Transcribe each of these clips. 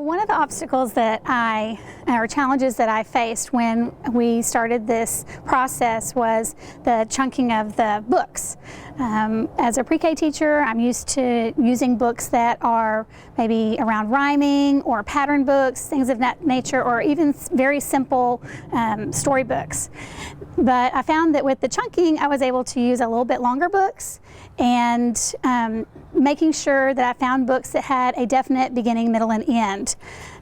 One of the obstacles or challenges that I faced when we started this process was the chunking of the books. As a pre-K teacher, I'm used to using books that are maybe around rhyming or pattern books, things of that nature, or even very simple storybooks. But I found that with the chunking, I was able to use a little bit longer books and making sure that I found books that had a definite beginning, middle, and end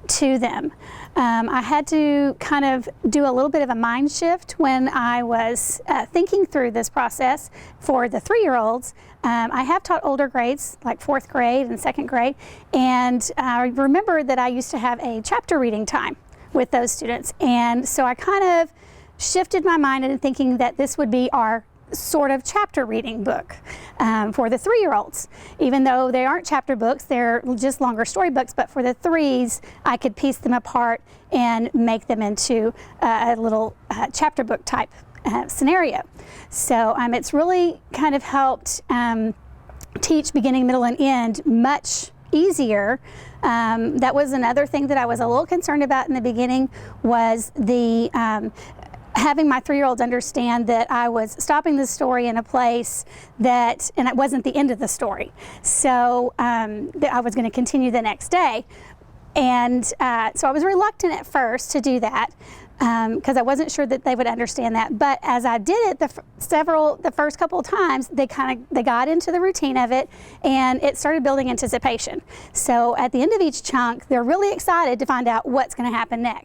to them. I had to kind of do a little bit of a mind shift when I was thinking through this process for the 3-year-olds. I have taught older grades, like 4th grade and 2nd grade, and I remember that I used to have a chapter reading time with those students, and so I kind of shifted my mind into thinking that this would be our sort of chapter reading book for the 3-year-olds. Even though they aren't chapter books, they're just longer story books, but for the 3s, I could piece them apart and make them into a little chapter book type scenario. So it's really kind of helped teach beginning, middle, and end much easier. That was another thing that I was a little concerned about in the beginning, was the having my 3-year-olds understand that I was stopping the story in a place and it wasn't the end of the story. So that I was going to continue the next day. And so I was reluctant at first to do that because I wasn't sure that they would understand that. But as I did it the first couple of times, they got into the routine of it, and it started building anticipation. So at the end of each chunk, they're really excited to find out what's going to happen next.